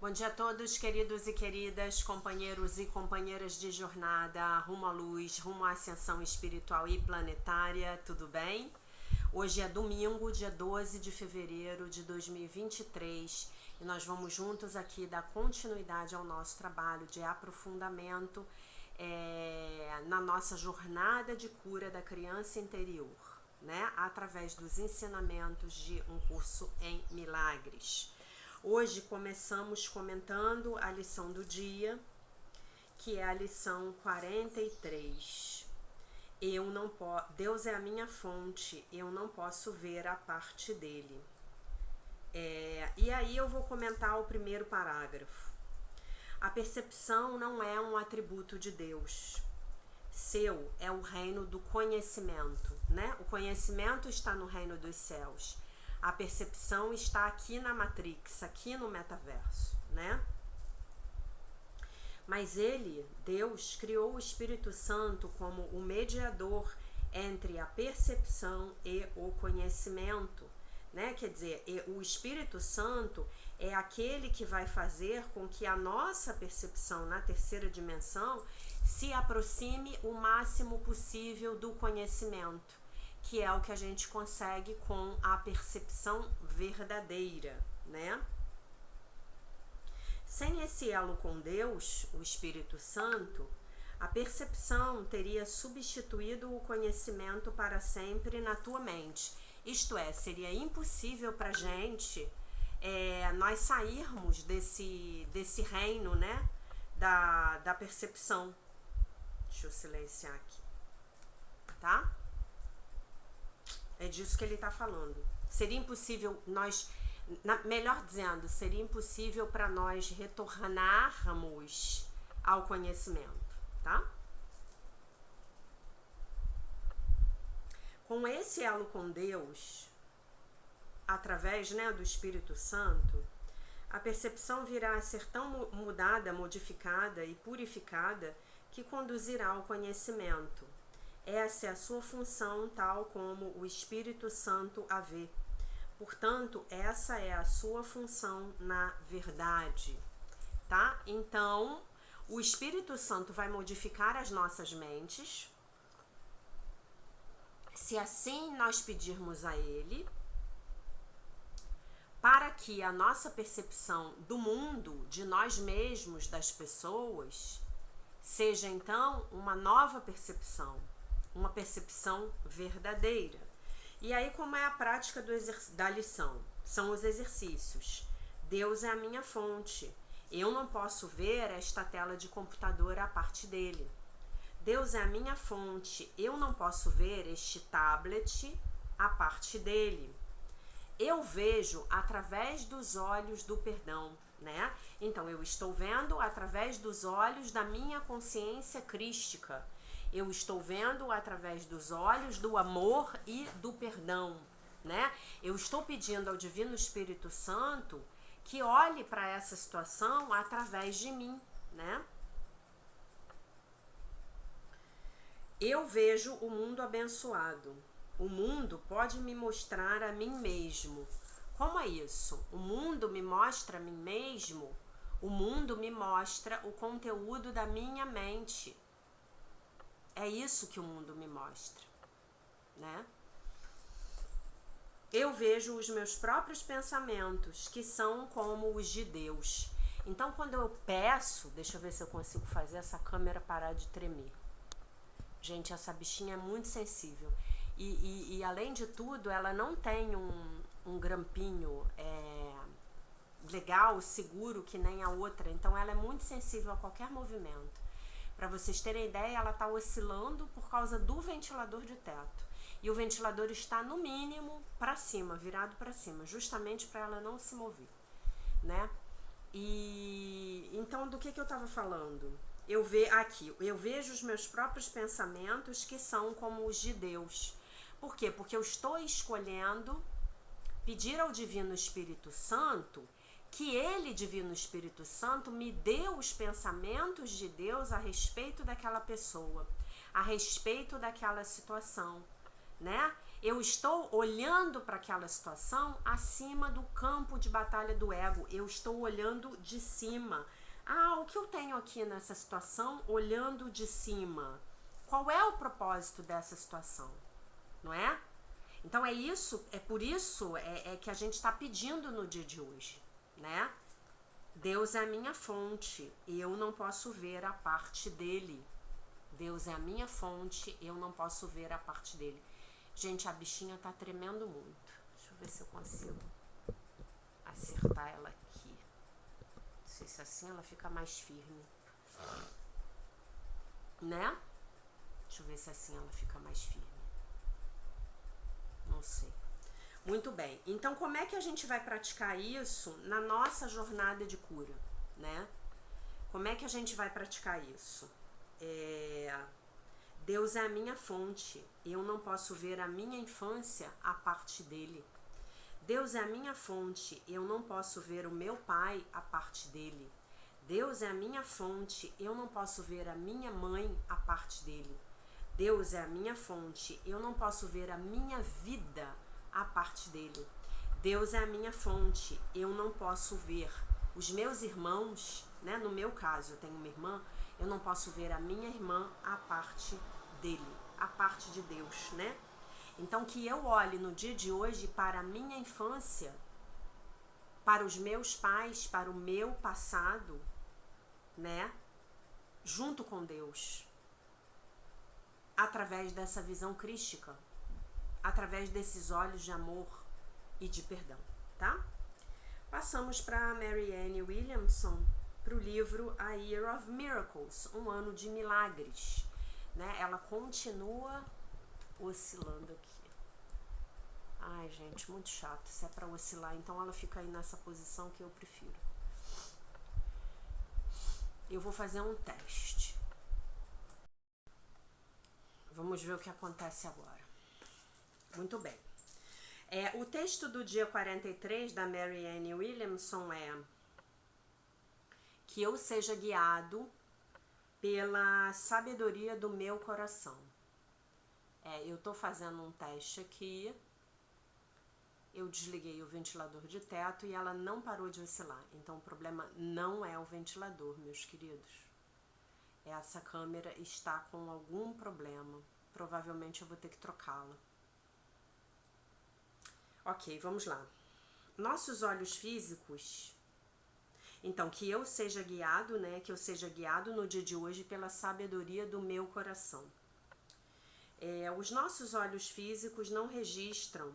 Bom dia a todos, queridos e queridas, companheiros e companheiras de jornada rumo à luz, rumo à ascensão espiritual e planetária, tudo bem? Hoje é domingo, dia 12 de fevereiro de 2023 e nós vamos juntos aqui dar continuidade ao nosso trabalho de aprofundamento na nossa jornada de cura da criança interior, né? Através dos ensinamentos de um curso em milagres. Hoje começamos comentando a lição do dia, que é a lição 43. Deus é a minha fonte, eu não posso ver a parte dele. E aí eu vou comentar o primeiro parágrafo. A percepção não é um atributo de Deus. Seu é o reino do conhecimento, né? O conhecimento está no reino dos céus. A percepção está aqui na Matrix, aqui no metaverso, né? Mas Deus, criou o Espírito Santo como o mediador entre a percepção e o conhecimento, né? Quer dizer, o Espírito Santo é aquele que vai fazer com que a nossa percepção na terceira dimensão se aproxime o máximo possível do conhecimento, que é o que a gente consegue com a percepção verdadeira, né? Sem esse elo com Deus, o Espírito Santo, a percepção teria substituído o conhecimento para sempre na tua mente. Isto é, seria impossível para a gente nós sairmos desse reino, né? Da percepção. Deixa eu silenciar aqui, tá? É disso que ele está falando. Seria impossível melhor dizendo, seria impossível para nós retornarmos ao conhecimento, tá? Com esse elo com Deus, através, né, do Espírito Santo, a percepção virá a ser tão mudada, modificada e purificada que conduzirá ao conhecimento. Essa é a sua função, tal como o Espírito Santo a vê. Portanto, essa é a sua função na verdade, tá? Então, o Espírito Santo vai modificar as nossas mentes, se assim nós pedirmos a Ele, para que a nossa percepção do mundo, de nós mesmos, das pessoas, seja então uma nova percepção, uma percepção verdadeira. E aí, como é a prática da lição? São os exercícios. Deus é a minha fonte. Eu não posso ver esta tela de computador à parte dele. Deus é a minha fonte. Eu não posso ver este tablet à parte dele. Eu vejo através dos olhos do perdão, né? Então, eu estou vendo através dos olhos da minha consciência crística. Eu estou vendo através dos olhos do amor e do perdão, né? Eu estou pedindo ao Divino Espírito Santo que olhe para essa situação através de mim, né? Eu vejo o mundo abençoado. O mundo pode me mostrar a mim mesmo. Como é isso? O mundo me mostra a mim mesmo? O mundo me mostra o conteúdo da minha mente. É isso que o mundo me mostra, né? Eu vejo os meus próprios pensamentos, que são como os de Deus. Então, quando eu peço, deixa eu ver se eu consigo fazer essa câmera parar de tremer. Gente, essa bichinha é muito sensível. E além de tudo, ela não tem um grampinho legal, seguro, que nem a outra. Então, ela é muito sensível a qualquer movimento. Para vocês terem ideia, ela está oscilando por causa do ventilador de teto. E o ventilador está, no mínimo, para cima, virado para cima, justamente para ela não se mover, né? E então, do que eu estava falando? Eu vejo os meus próprios pensamentos, que são como os de Deus. Por quê? Porque eu estou escolhendo pedir ao Divino Espírito Santo que ele, Divino Espírito Santo, me dê os pensamentos de Deus a respeito daquela pessoa, a respeito daquela situação, né? Eu estou olhando para aquela situação acima do campo de batalha do ego. Eu estou olhando de cima. O que eu tenho aqui nessa situação olhando de cima? Qual é o propósito dessa situação? Não é? Então é por isso que a gente está pedindo no dia de hoje, né? Deus é a minha fonte, eu não posso ver a parte dele. Deus é a minha fonte, eu não posso ver a parte dele. Gente, a bichinha tá tremendo muito. Deixa eu ver se eu consigo acertar ela aqui. Não sei se assim ela fica mais firme. Né? Deixa eu ver se assim ela fica mais firme. Não sei. Muito bem. Então, como é que a gente vai praticar isso na nossa jornada de cura, né? Como é que a gente vai praticar isso? Deus é a minha fonte. Eu não posso ver a minha infância a parte dele. Deus é a minha fonte. Eu não posso ver o meu pai a parte dele. Deus é a minha fonte. Eu não posso ver a minha mãe a parte dele. Deus é a minha fonte. Eu não posso ver a minha vida a parte dele. Deus é a minha fonte. Eu não posso ver os meus irmãos, né? No meu caso, eu tenho uma irmã. Eu não posso ver a minha irmã a parte dele, a parte de Deus, né? Então, que eu olhe no dia de hoje para a minha infância, para os meus pais, para o meu passado, né? Junto com Deus, através dessa visão crística, através desses olhos de amor e de perdão, tá? Passamos para Marianne Williamson, para o livro A Year of Miracles, um ano de milagres, né? Ela continua oscilando aqui. Ai, gente, muito chato. Se é para oscilar, então ela fica aí nessa posição que eu prefiro. Eu vou fazer um teste. Vamos ver o que acontece agora. Muito bem. O texto do dia 43 da Marianne Williamson é: que eu seja guiado pela sabedoria do meu coração. Eu tô fazendo um teste aqui. Eu desliguei o ventilador de teto e ela não parou de oscilar. Então o problema não é o ventilador, meus queridos. Essa câmera está com algum problema. Provavelmente eu vou ter que trocá-la. Ok, vamos lá. Nossos olhos físicos. Então, que eu seja guiado, né? Que eu seja guiado no dia de hoje pela sabedoria do meu coração. Os nossos olhos físicos não registram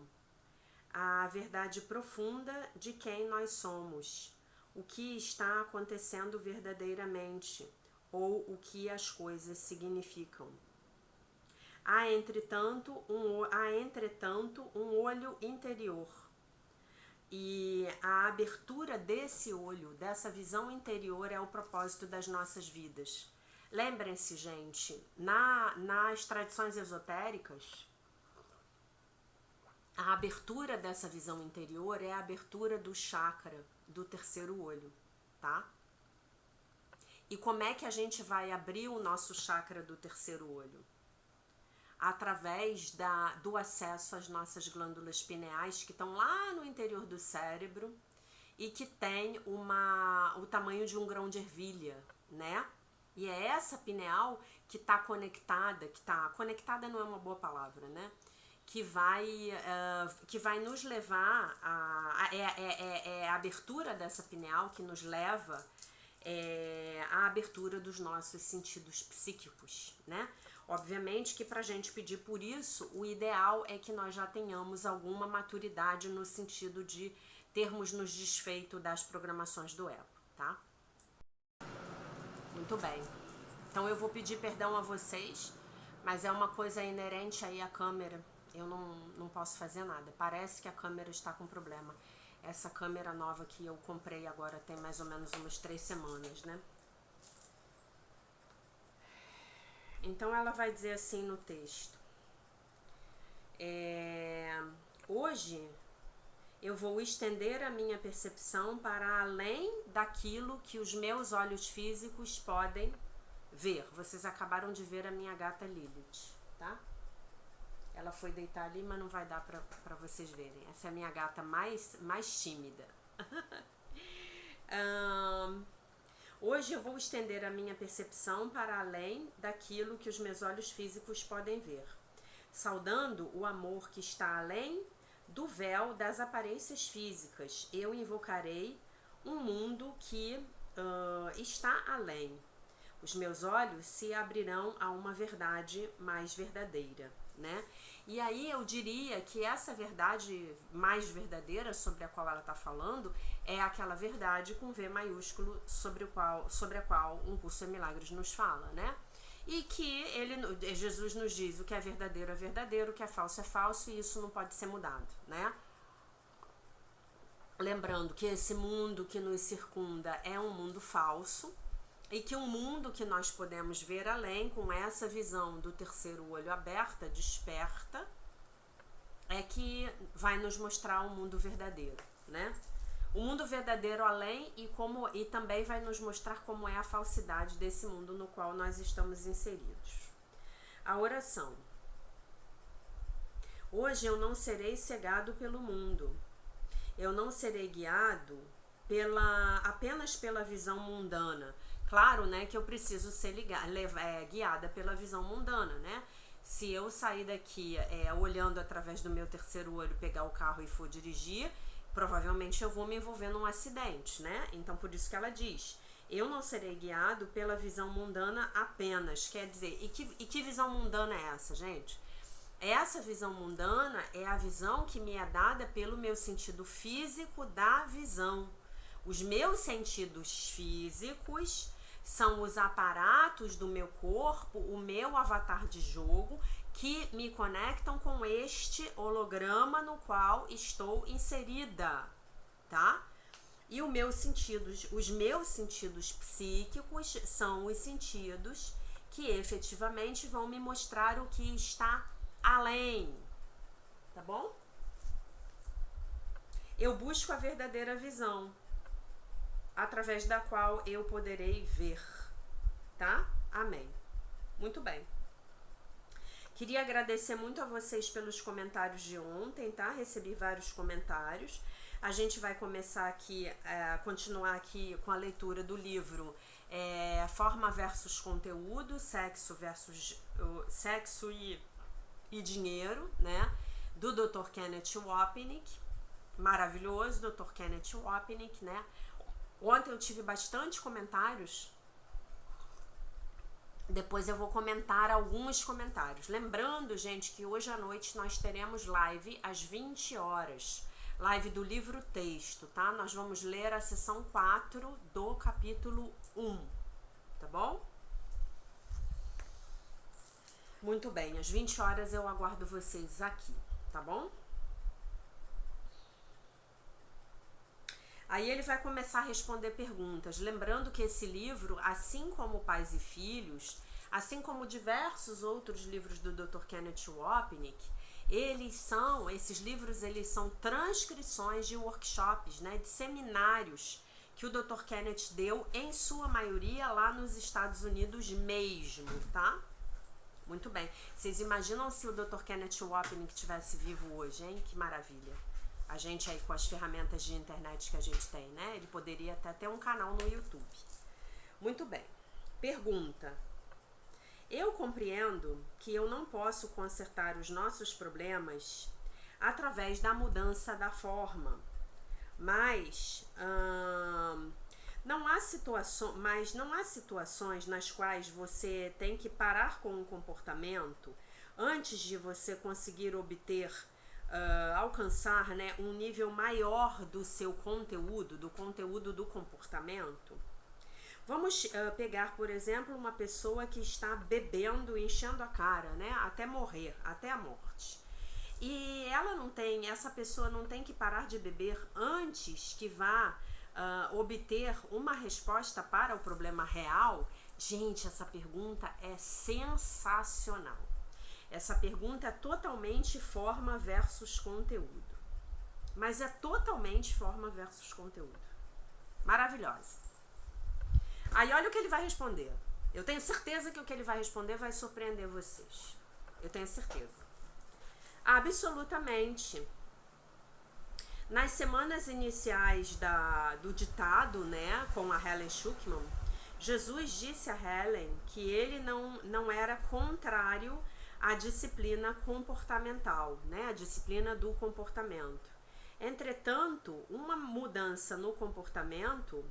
a verdade profunda de quem nós somos, o que está acontecendo verdadeiramente, ou o que as coisas significam. Há, entretanto, um olho interior. E a abertura desse olho, dessa visão interior, é o propósito das nossas vidas. Lembrem-se, gente, nas tradições esotéricas, a abertura dessa visão interior é a abertura do chakra do terceiro olho, tá? E como é que a gente vai abrir o nosso chakra do terceiro olho? Através do acesso às nossas glândulas pineais, que estão lá no interior do cérebro e que tem o tamanho de um grão de ervilha, né? E é essa pineal que está conectada não é uma boa palavra, né? Que vai nos levar a abertura dessa pineal que nos leva à abertura dos nossos sentidos psíquicos, né? Obviamente que para a gente pedir por isso, o ideal é que nós já tenhamos alguma maturidade no sentido de termos nos desfeito das programações do ego, tá? Muito bem. Então eu vou pedir perdão a vocês, mas é uma coisa inerente aí à câmera. Eu não posso fazer nada. Parece que a câmera está com problema. Essa câmera nova que eu comprei agora tem mais ou menos umas 3 semanas, né? Então ela vai dizer assim no texto: hoje eu vou estender a minha percepção para além daquilo que os meus olhos físicos podem ver. Vocês acabaram de ver a minha gata Lilith, tá? Ela foi deitar ali, mas não vai dar pra vocês verem. Essa é a minha gata mais tímida. Hoje eu vou estender a minha percepção para além daquilo que os meus olhos físicos podem ver, saudando o amor que está além do véu das aparências físicas. Eu invocarei um mundo que está além. Os meus olhos se abrirão a uma verdade mais verdadeira, né? E aí eu diria que essa verdade mais verdadeira sobre a qual ela está falando é aquela verdade com V maiúsculo sobre a qual Um Curso em Milagres nos fala, né? E que Jesus nos diz: o que é verdadeiro, o que é falso, e isso não pode ser mudado, né? Lembrando que esse mundo que nos circunda é um mundo falso, e que um mundo que nós podemos ver além, com essa visão do terceiro olho aberta, desperta, é que vai nos mostrar um mundo verdadeiro, né? O mundo verdadeiro além e também vai nos mostrar como é a falsidade desse mundo no qual nós estamos inseridos. A oração. Hoje eu não serei cegado pelo mundo. Eu não serei guiado apenas pela visão mundana. Claro, né, que eu preciso ser guiada pela visão mundana, né? Se eu sair daqui olhando através do meu terceiro olho, pegar o carro e for dirigir, provavelmente eu vou me envolver num acidente, né? Então, por isso que ela diz: eu não serei guiado pela visão mundana apenas. Quer dizer, e que visão mundana é essa, gente? Essa visão mundana é a visão que me é dada pelo meu sentido físico da visão. Os meus sentidos físicos são os aparatos do meu corpo, o meu avatar de jogo, que me conectam com este holograma no qual estou inserida, tá? E os meus sentidos psíquicos são os sentidos que efetivamente vão me mostrar o que está além, tá bom? Eu busco a verdadeira visão, através da qual eu poderei ver, tá? Amém. Muito bem. Queria agradecer muito a vocês pelos comentários de ontem, tá? Recebi vários comentários. A gente vai começar aqui, continuar aqui com a leitura do livro Forma versus Conteúdo, Sexo e Dinheiro, né? Do Dr. Kenneth Wapnick. Maravilhoso, Dr. Kenneth Wapnick, né? Ontem eu tive bastante comentários. Depois eu vou comentar alguns comentários. Lembrando, gente, que hoje à noite nós teremos live às 20 horas. Live do livro texto, tá? Nós vamos ler a sessão 4 do capítulo 1, tá bom? Muito bem, às 20 horas eu aguardo vocês aqui, tá bom? Aí ele vai começar a responder perguntas, lembrando que esse livro, assim como Pais e Filhos, assim como diversos outros livros do Dr. Kenneth Wapnick, esses livros são transcrições de workshops, né, de seminários que o Dr. Kenneth deu, em sua maioria lá nos Estados Unidos mesmo, tá? Muito bem. Vocês imaginam se o Dr. Kenneth Wapnick estivesse vivo hoje, hein? Que maravilha. A gente aí com as ferramentas de internet que a gente tem, né? Ele poderia até ter um canal no YouTube. Muito bem. Pergunta. Eu compreendo que eu não posso consertar os nossos problemas através da mudança da forma, mas não há situações nas quais você tem que parar com um comportamento antes de você conseguir alcançar, né, um nível maior do seu conteúdo, do conteúdo do comportamento. Vamos pegar, por exemplo, uma pessoa que está bebendo, enchendo a cara, né, até morrer, até a morte. E essa pessoa não tem que parar de beber antes que vá obter uma resposta para o problema real. Gente, essa pergunta é sensacional. Essa pergunta é totalmente forma versus conteúdo. Mas é totalmente forma versus conteúdo. Maravilhosa. Aí olha o que ele vai responder. Eu tenho certeza que o que ele vai responder vai surpreender vocês. Eu tenho certeza. Absolutamente. Nas semanas iniciais do ditado, né, com a Helen Schucman, Jesus disse a Helen que ele não era contrário à disciplina comportamental, né, a disciplina do comportamento. Entretanto, uma mudança no comportamento,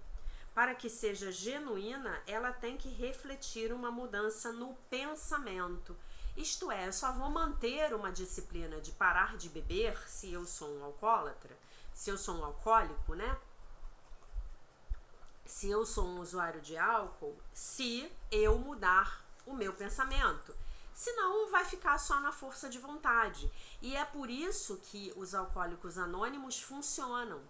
para que seja genuína, ela tem que refletir uma mudança no pensamento. Isto é, eu só vou manter uma disciplina de parar de beber se eu sou um alcoólatra, se eu sou um alcoólico, né? Se eu sou um usuário de álcool, se eu mudar o meu pensamento. Senão vai ficar só na força de vontade. E é por isso que os alcoólicos anônimos funcionam.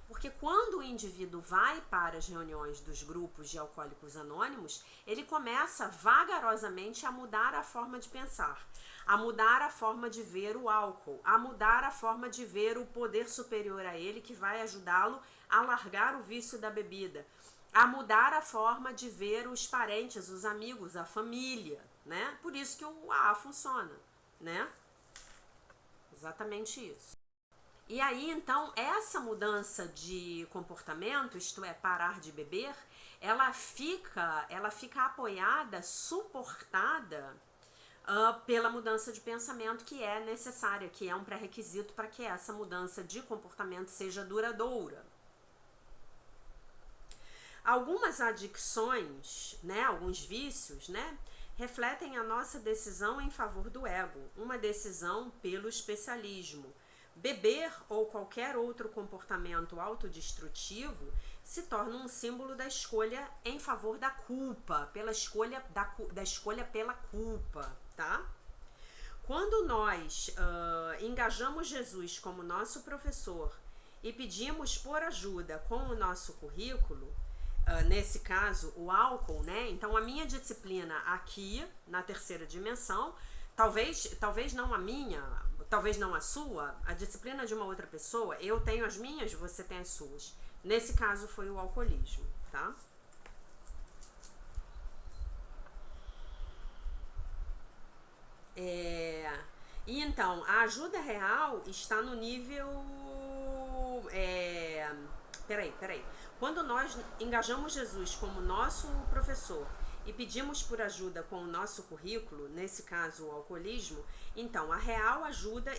Porque quando o indivíduo vai para as reuniões dos grupos de alcoólicos anônimos, ele começa vagarosamente a mudar a forma de pensar, a mudar a forma de ver o álcool, a mudar a forma de ver o poder superior a ele que vai ajudá-lo a largar o vício da bebida, a mudar a forma de ver os parentes, os amigos, a família, né? Por isso que o AA funciona, né? Exatamente isso. E aí, então, essa mudança de comportamento, isto é, parar de beber, ela fica apoiada, suportada pela mudança de pensamento que é necessária, que é um pré-requisito para que essa mudança de comportamento seja duradoura. Algumas adicções, né, alguns vícios, né, refletem a nossa decisão em favor do ego, uma decisão pelo especialismo. Beber ou qualquer outro comportamento autodestrutivo se torna um símbolo da escolha em favor da culpa, pela escolha da escolha pela culpa, tá? Quando nós engajamos Jesus como nosso professor e pedimos por ajuda com o nosso currículo, nesse caso o álcool, né? Então a minha disciplina aqui na terceira dimensão, talvez não a minha, talvez não a sua, a disciplina de uma outra pessoa, eu tenho as minhas, você tem as suas. Nesse caso foi o alcoolismo, tá? E então, a ajuda real está no nível... Peraí. Quando nós engajamos Jesus como nosso professor e pedimos por ajuda com o nosso currículo, nesse caso o alcoolismo, então a real ajuda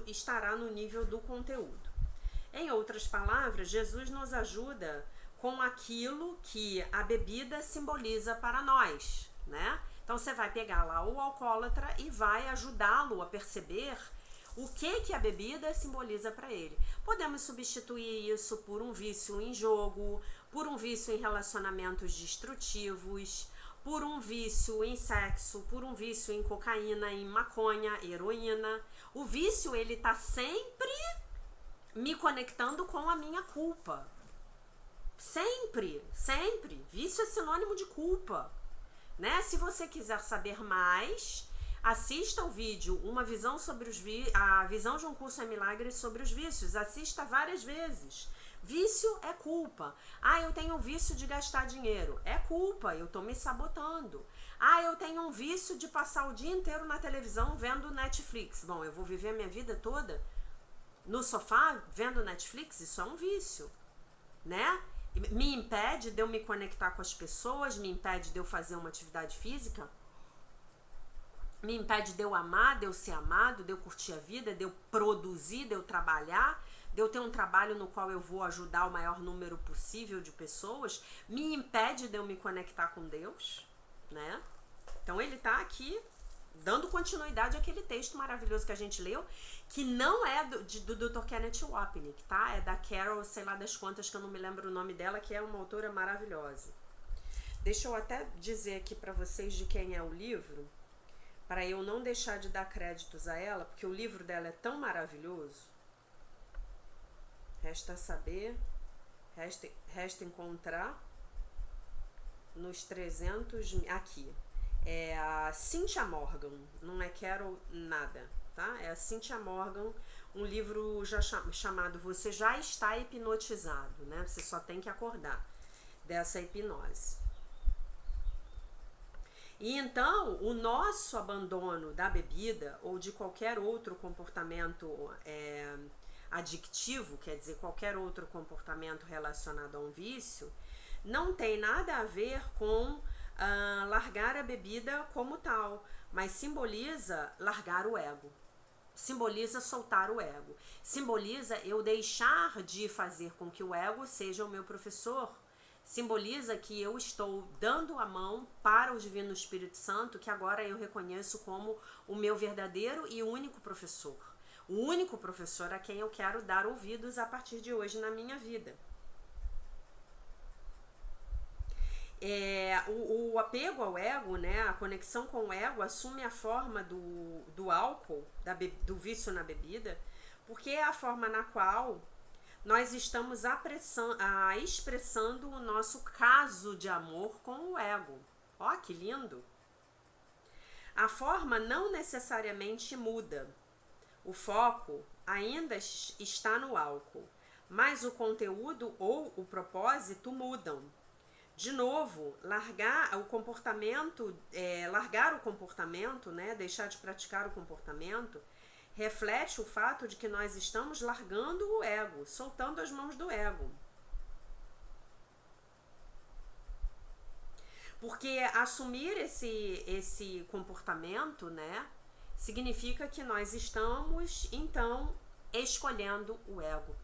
estará no nível do conteúdo. Em outras palavras, Jesus nos ajuda com aquilo que a bebida simboliza para nós, né? Então você vai pegar lá o alcoólatra e vai ajudá-lo a perceber o que a bebida simboliza para ele. Podemos substituir isso por um vício em jogo, por um vício em relacionamentos destrutivos, por um vício em sexo, por um vício em cocaína, em maconha, heroína. O vício, ele tá sempre me conectando com a minha culpa. Sempre. Vício é sinônimo de culpa, né? Se você quiser saber mais, assista ao vídeo Uma Visão sobre a visão de um curso em milagres sobre os vícios. Assista várias vezes. Vício é culpa. Eu tenho um vício de gastar dinheiro. É culpa, eu tô me sabotando. Eu tenho um vício de passar o dia inteiro na televisão vendo Netflix. Bom, eu vou viver a minha vida toda no sofá vendo Netflix? Isso é um vício, né? Me impede de eu me conectar com as pessoas, me impede de eu fazer uma atividade física, me impede de eu amar, de eu ser amado, de eu curtir a vida, de eu produzir, de eu trabalhar, de eu ter um trabalho no qual eu vou ajudar o maior número possível de pessoas, me impede de eu me conectar com Deus, né? Então ele tá aqui dando continuidade àquele texto maravilhoso que a gente leu, que não é do Dr. Kenneth Wapnick, tá? É da Carol, sei lá das quantas, que eu não me lembro o nome dela, que é uma autora maravilhosa. Deixa eu até dizer aqui para vocês de quem é o livro, para eu não deixar de dar créditos a ela, porque o livro dela é tão maravilhoso. Resta saber, resta encontrar nos 300... Aqui. É a Cynthia Morgan, não é Carol nada, tá? É a Cynthia Morgan, um livro já chamado Você Já Está Hipnotizado, né? Você só tem que acordar dessa hipnose. E então, o nosso abandono da bebida ou de qualquer outro comportamento adictivo, quer dizer, qualquer outro comportamento relacionado a um vício, não tem nada a ver com largar a bebida como tal, mas simboliza largar o ego. Simboliza soltar o ego. Simboliza eu deixar de fazer com que o ego seja o meu professor. Simboliza que eu estou dando a mão para o Divino Espírito Santo, que agora eu reconheço como o meu verdadeiro e único professor. O único professor a quem eu quero dar ouvidos a partir de hoje na minha vida. O apego ao ego, né, a conexão com o ego assume a forma do álcool, do vício na bebida, porque é a forma na qual nós estamos expressando o nosso caso de amor com o ego. Ó, que lindo! A forma não necessariamente muda. O foco ainda está no álcool, mas o conteúdo ou o propósito mudam. De novo, largar o comportamento, né, deixar de praticar o comportamento, reflete o fato de que nós estamos largando o ego, soltando as mãos do ego. Porque assumir esse comportamento, né, significa que nós estamos, então, escolhendo o ego.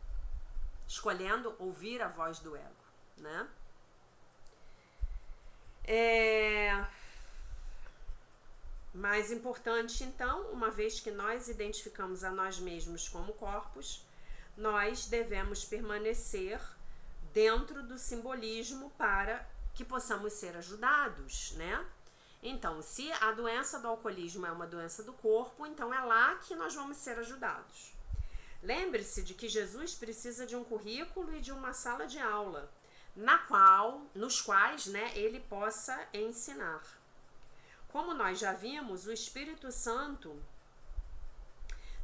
Escolhendo ouvir a voz do ego, né? Mais importante, então, uma vez que nós identificamos a nós mesmos como corpos, nós devemos permanecer dentro do simbolismo para que possamos ser ajudados, né? Então, se a doença do alcoolismo é uma doença do corpo, então é lá que nós vamos ser ajudados. Lembre-se de que Jesus precisa de um currículo e de uma sala de aula, nos quais, né, ele possa ensinar. Como nós já vimos, o Espírito Santo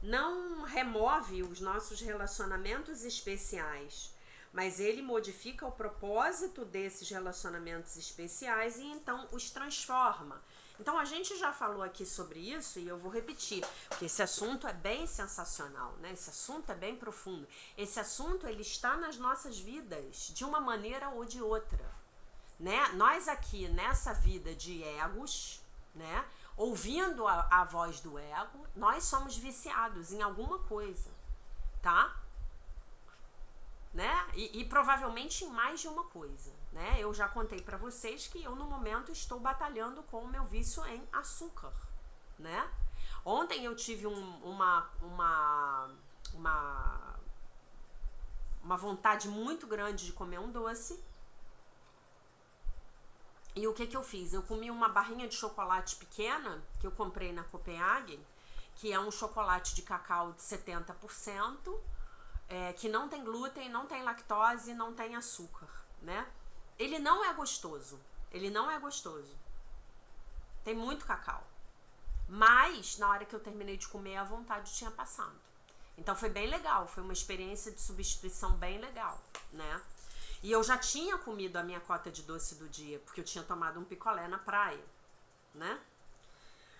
não remove os nossos relacionamentos especiais, mas ele modifica o propósito desses relacionamentos especiais e então os transforma. Então a gente já falou aqui sobre isso e eu vou repetir, porque esse assunto é bem sensacional, né? Esse assunto é bem profundo. Esse assunto ele está nas nossas vidas de uma maneira ou de outra, né? Nós aqui nessa vida de egos, né? Ouvindo a voz do ego, nós somos viciados em alguma coisa, tá? Né? E provavelmente em mais de uma coisa, né? Eu já contei para vocês que eu no momento estou batalhando com o meu vício em açúcar, né? Ontem eu tive uma vontade muito grande de comer um doce. E o que eu fiz? Eu comi uma barrinha de chocolate pequena que eu comprei na Copenhagen, que é um chocolate de cacau de 70%, que não tem glúten, não tem lactose, não tem açúcar, né? Ele não é gostoso. Tem muito cacau. Mas, na hora que eu terminei de comer, a vontade tinha passado. Então foi bem legal, foi uma experiência de substituição bem legal, né? E eu já tinha comido a minha cota de doce do dia, porque eu tinha tomado um picolé na praia, né?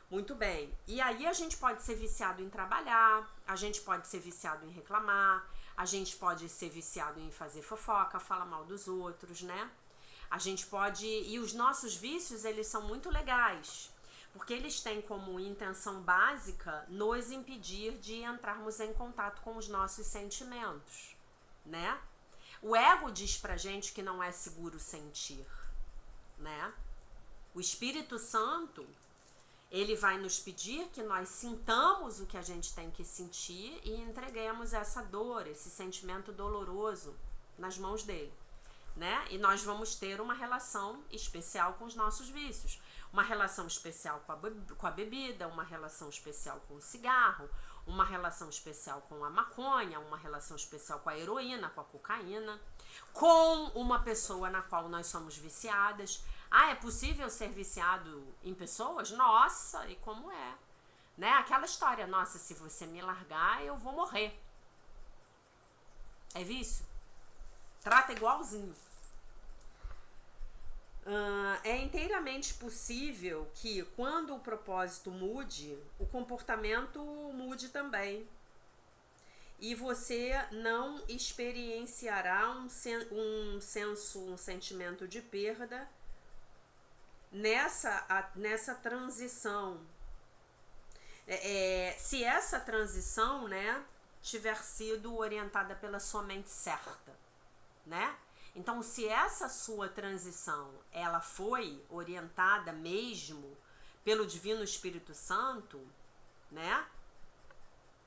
Muito bem. E aí a gente pode ser viciado em trabalhar, a gente pode ser viciado em reclamar, a gente pode ser viciado em fazer fofoca, falar mal dos outros, né? A gente pode... E os nossos vícios, eles são muito legais, porque eles têm como intenção básica nos impedir de entrarmos em contato com os nossos sentimentos, né? O ego diz pra gente que não é seguro sentir, né? O Espírito Santo, ele vai nos pedir que nós sintamos o que a gente tem que sentir e entreguemos essa dor, esse sentimento doloroso nas mãos dele, né? E nós vamos ter uma relação especial com os nossos vícios, uma relação especial com a bebida, uma relação especial com o cigarro, uma relação especial com a maconha, uma relação especial com a heroína, com a cocaína, com uma pessoa na qual nós somos viciadas. Ah, é possível ser viciado em pessoas? Nossa, e como é? Né? Aquela história, nossa, se você me largar, eu vou morrer. É vício? Trata igualzinho. inteiramente possível que, quando o propósito mude, o comportamento mude também. E você não experienciará um sentimento de perda nessa transição. Se essa transição, né, tiver sido orientada pela sua mente certa, né? Então, se essa sua transição, ela foi orientada mesmo pelo Divino Espírito Santo, né?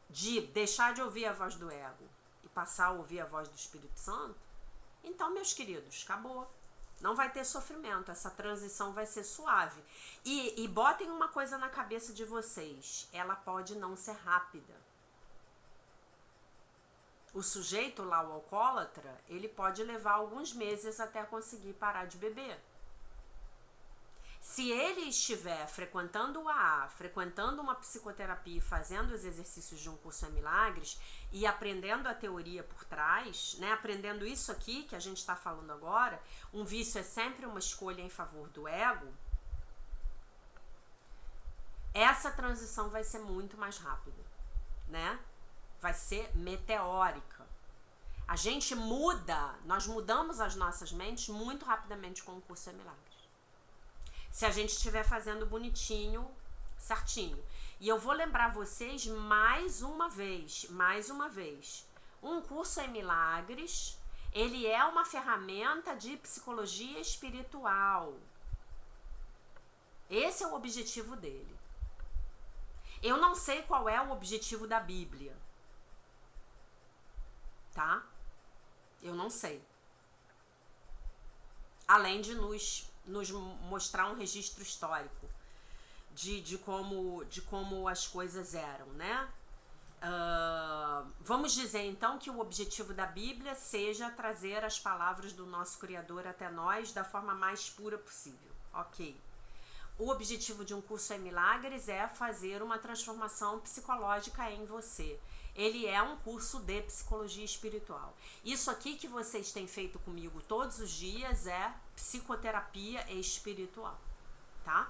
De deixar de ouvir a voz do ego e passar a ouvir a voz do Espírito Santo, então, meus queridos, acabou. Não vai ter sofrimento, essa transição vai ser suave. E botem uma coisa na cabeça de vocês, ela pode não ser rápida. O sujeito lá, o alcoólatra, ele pode levar alguns meses até conseguir parar de beber. Se ele estiver frequentando o AA, frequentando uma psicoterapia e fazendo os exercícios de um curso em milagres e aprendendo a teoria por trás, né, aprendendo isso aqui que a gente está falando agora, um vício é sempre uma escolha em favor do ego, essa transição vai ser muito mais rápida, né? Vai ser meteórica. A gente nós mudamos as nossas mentes muito rapidamente com o curso em milagres. Se a gente estiver fazendo bonitinho, certinho. E eu vou lembrar vocês mais uma vez, um curso em milagres, ele é uma ferramenta de psicologia espiritual. Esse é o objetivo dele. Eu não sei qual é o objetivo da Bíblia, tá? Eu não sei. Além de nos mostrar um registro histórico de como as coisas eram, né? Vamos dizer então que o objetivo da Bíblia seja trazer as palavras do nosso Criador até nós da forma mais pura possível. Ok. O objetivo de um curso em milagres é fazer uma transformação psicológica em você. Ele é um curso de psicologia espiritual. Isso aqui que vocês têm feito comigo todos os dias é psicoterapia espiritual, tá?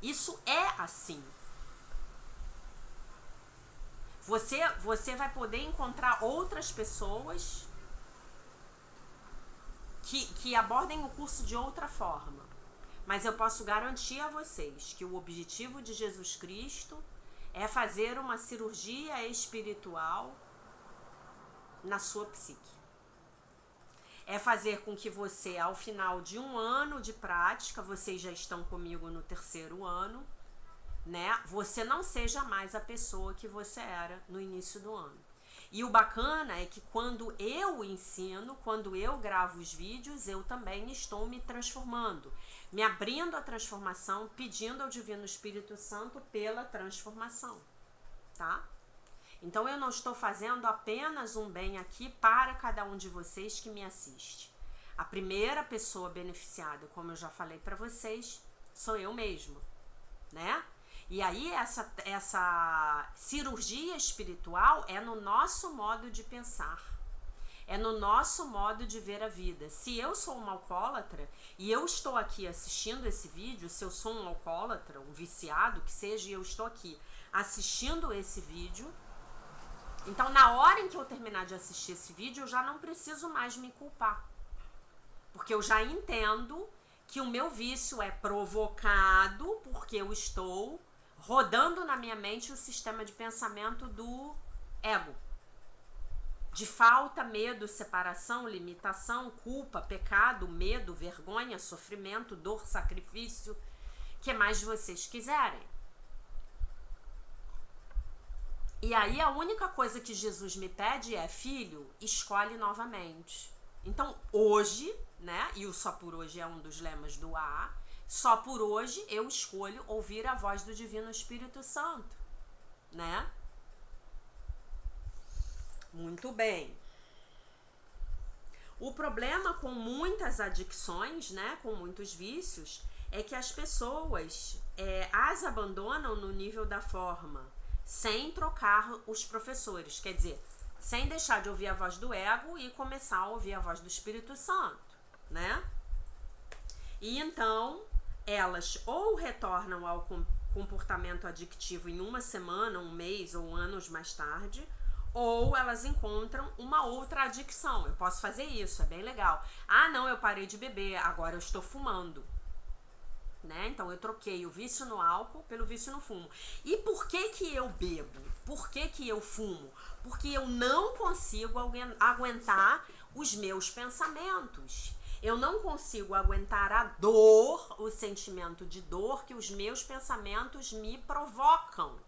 Isso é assim. Você vai poder encontrar outras pessoas que abordem o curso de outra forma. Mas eu posso garantir a vocês que o objetivo de Jesus Cristo é fazer uma cirurgia espiritual na sua psique. É fazer com que você, ao final de um ano de prática, vocês já estão comigo no 3º ano, né? Você não seja mais a pessoa que você era no início do ano. E o bacana é que quando eu ensino, quando eu gravo os vídeos, eu também estou me transformando, me abrindo à transformação, pedindo ao Divino Espírito Santo pela transformação, tá? Então eu não estou fazendo apenas um bem aqui para cada um de vocês que me assiste. A primeira pessoa beneficiada, como eu já falei para vocês, sou eu mesma, né? E aí essa cirurgia espiritual é no nosso modo de pensar, é no nosso modo de ver a vida. Se eu sou uma alcoólatra e eu estou aqui assistindo esse vídeo, se eu sou um alcoólatra, um viciado que seja, e eu estou aqui assistindo esse vídeo, então na hora em que eu terminar de assistir esse vídeo, eu já não preciso mais me culpar, porque eu já entendo que o meu vício é provocado porque eu estou rodando na minha mente o sistema de pensamento do ego. De falta, medo, separação, limitação, culpa, pecado, medo, vergonha, sofrimento, dor, sacrifício, que mais vocês quiserem. E aí a única coisa que Jesus me pede é: filho, escolhe novamente. Então hoje, né, e o só por hoje é um dos lemas do AA, só por hoje eu escolho ouvir a voz do Divino Espírito Santo, né? Muito bem. O problema com muitas adicções, né, com muitos vícios, é que as pessoas as abandonam no nível da forma, sem trocar os professores, quer dizer, sem deixar de ouvir a voz do ego e começar a ouvir a voz do Espírito Santo, né? E então elas ou retornam ao comportamento adictivo em uma semana, um mês ou anos mais tarde, ou elas encontram uma outra adicção. Eu posso fazer isso, é bem legal. Ah, não, eu parei de beber, agora eu estou fumando. Né? Então eu troquei o vício no álcool pelo vício no fumo. E por que que eu bebo? Por que que eu fumo? Porque eu não consigo aguentar os meus pensamentos. Eu não consigo aguentar a dor, o sentimento de dor que os meus pensamentos me provocam.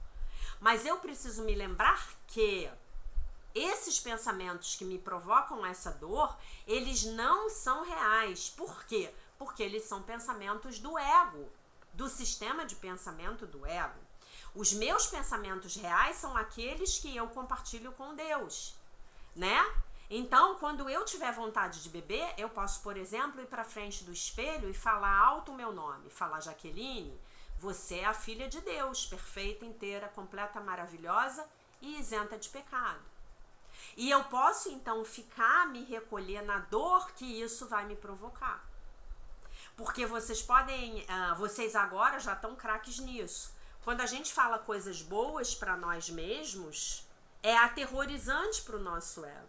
Mas eu preciso me lembrar que esses pensamentos que me provocam essa dor, eles não são reais. Por quê? Porque eles são pensamentos do ego, do sistema de pensamento do ego. Os meus pensamentos reais são aqueles que eu compartilho com Deus, né? Então, quando eu tiver vontade de beber, eu posso, por exemplo, ir para frente do espelho e falar alto o meu nome, falar: Jaqueline, você é a filha de Deus, perfeita, inteira, completa, maravilhosa e isenta de pecado. E eu posso, então, me recolher na dor que isso vai me provocar. Porque vocês vocês agora já estão craques nisso. Quando a gente fala coisas boas para nós mesmos, é aterrorizante para o nosso ego.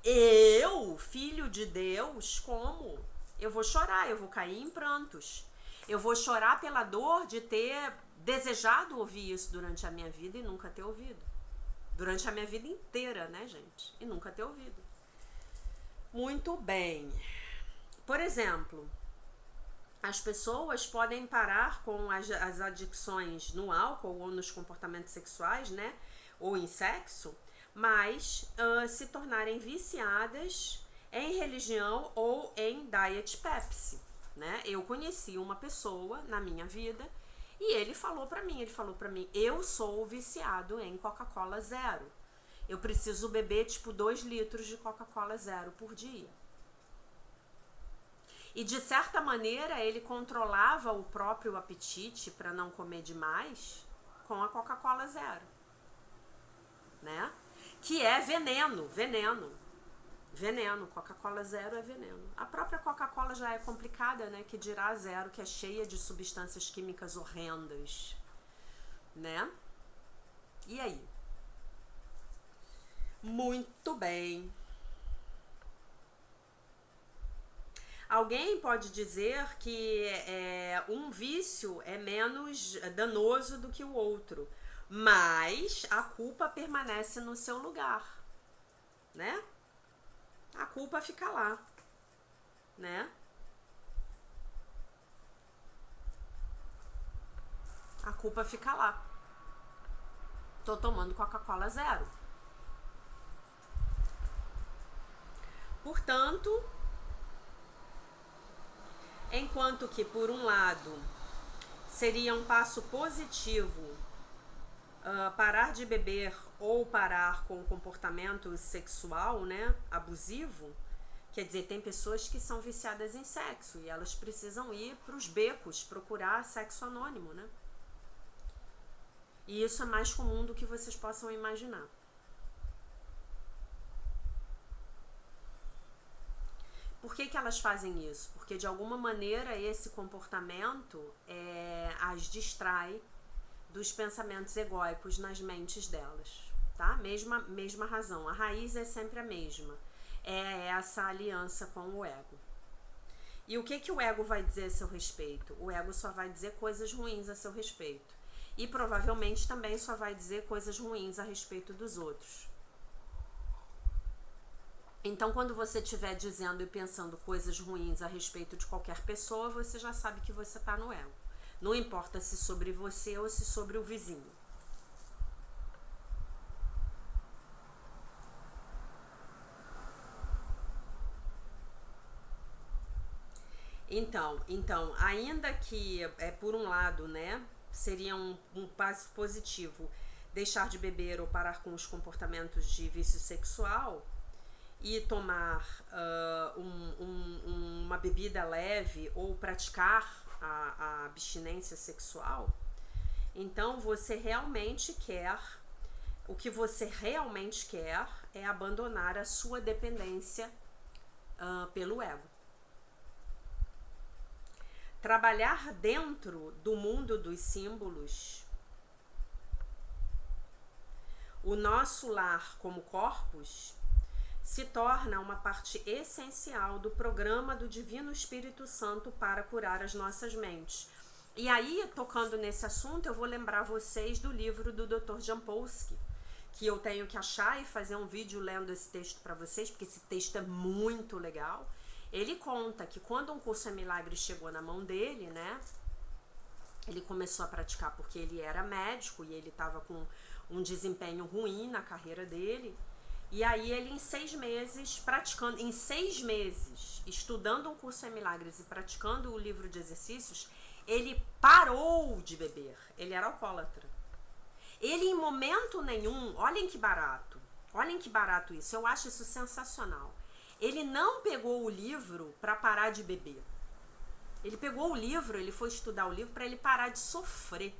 Eu, filho de Deus, como? Eu vou chorar, eu vou cair em prantos. Eu vou chorar pela dor de ter desejado ouvir isso durante a minha vida e nunca ter ouvido. Durante a minha vida inteira, né, gente? E nunca ter ouvido. Muito bem. Por exemplo, as pessoas podem parar com as adicções no álcool ou nos comportamentos sexuais, né? Ou em sexo, mas se tornarem viciadas em religião ou em Diet Pepsi, né? Eu conheci uma pessoa na minha vida e ele falou pra mim, eu sou viciado em Coca-Cola Zero. Eu preciso beber tipo 2 litros de Coca-Cola Zero por dia. E de certa maneira ele controlava o próprio apetite para não comer demais com a Coca-Cola Zero, né? Que é veneno. Coca-Cola Zero é veneno. A própria Coca-Cola já é complicada, né? Que dirá zero, que é cheia de substâncias químicas horrendas, né? E aí? Muito bem. Alguém pode dizer que um vício é menos danoso do que o outro, mas a culpa permanece no seu lugar, né? A culpa fica lá, né? A culpa fica lá. Tô tomando Coca-Cola Zero. Portanto, enquanto que, por um lado, seria um passo positivo parar de beber ou parar com o comportamento sexual, né, abusivo, quer dizer, tem pessoas que são viciadas em sexo e elas precisam ir para os becos procurar sexo anônimo, né? E isso é mais comum do que vocês possam imaginar. Por que elas fazem isso? Porque de alguma maneira esse comportamento as distrai dos pensamentos egóicos nas mentes delas, tá? Mesma razão, a raiz é sempre a mesma, é essa aliança com o ego. E o que o ego vai dizer a seu respeito? O ego só vai dizer coisas ruins a seu respeito e provavelmente também só vai dizer coisas ruins a respeito dos outros. Então, quando você estiver dizendo e pensando coisas ruins a respeito de qualquer pessoa, você já sabe que você está no ego. Não importa se sobre você ou se sobre o vizinho. Então, ainda que, por um lado, né, seria um passo positivo deixar de beber ou parar com os comportamentos de vício sexual e tomar uma bebida leve ou praticar a abstinência sexual, então você realmente quer, o que você realmente quer é abandonar a sua dependência pelo ego. trabalhar dentro do mundo dos símbolos, o nosso lar como corpos se torna uma parte essencial do programa do Divino Espírito Santo para curar as nossas mentes. E aí, tocando nesse assunto, eu vou lembrar vocês do livro do Dr. Jampolsky, que eu tenho que achar e fazer um vídeo lendo esse texto para vocês, porque esse texto é muito legal. Ele conta que quando um curso em milagres chegou na mão dele, né, ele começou a praticar porque ele era médico e ele estava com um desempenho ruim na carreira dele. E aí ele em 6 meses, praticando, em 6 meses, estudando um curso em milagres e praticando o livro de exercícios, ele parou de beber. Ele era alcoólatra. Ele em momento nenhum, olhem que barato isso, eu acho isso sensacional. Ele não pegou o livro para parar de beber. Ele pegou o livro, ele foi estudar o livro para ele parar de sofrer.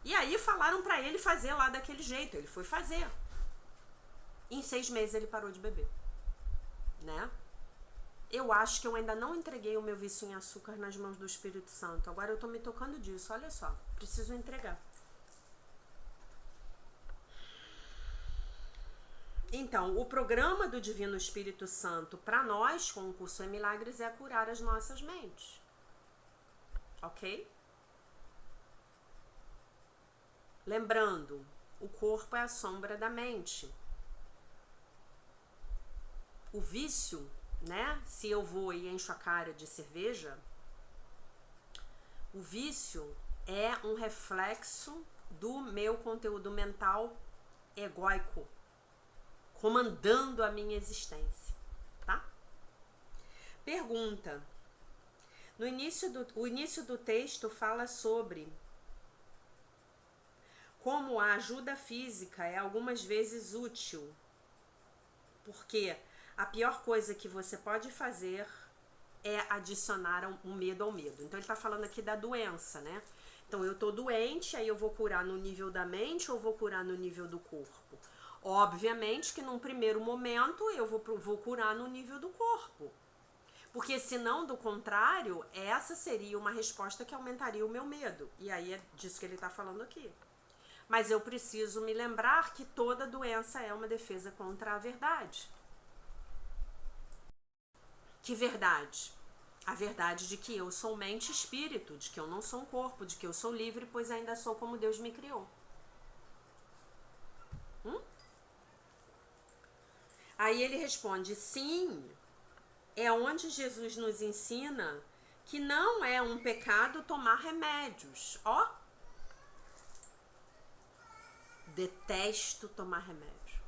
E aí falaram para ele fazer lá daquele jeito, ele foi fazer. Em 6 meses ele parou de beber, né? Eu acho que eu ainda não entreguei o meu vício em açúcar nas mãos do Espírito Santo. Agora eu tô me tocando disso, olha só, preciso entregar. Então, o programa do Divino Espírito Santo para nós, com o curso em milagres, é curar as nossas mentes. Ok? Lembrando, o corpo é a sombra da mente. O vício, né? Se eu vou e encho a cara de cerveja, o vício é um reflexo do meu conteúdo mental egóico, comandando a minha existência, tá? Pergunta. O início do texto fala sobre como a ajuda física é algumas vezes útil, porque a pior coisa que você pode fazer é adicionar um medo ao medo. Então ele está falando aqui da doença, né? Então eu tô doente, aí eu vou curar no nível da mente ou vou curar no nível do corpo? Obviamente que num primeiro momento eu vou curar no nível do corpo. Porque senão, do contrário, essa seria uma resposta que aumentaria o meu medo. E aí é disso que ele está falando aqui. Mas eu preciso me lembrar que toda doença é uma defesa contra a verdade. Que verdade? A verdade de que eu sou mente e espírito, de que eu não sou um corpo, de que eu sou livre, pois ainda sou como Deus me criou. Aí ele responde, sim, é onde Jesus nos ensina que não é um pecado tomar remédios. Ó, detesto tomar remédio.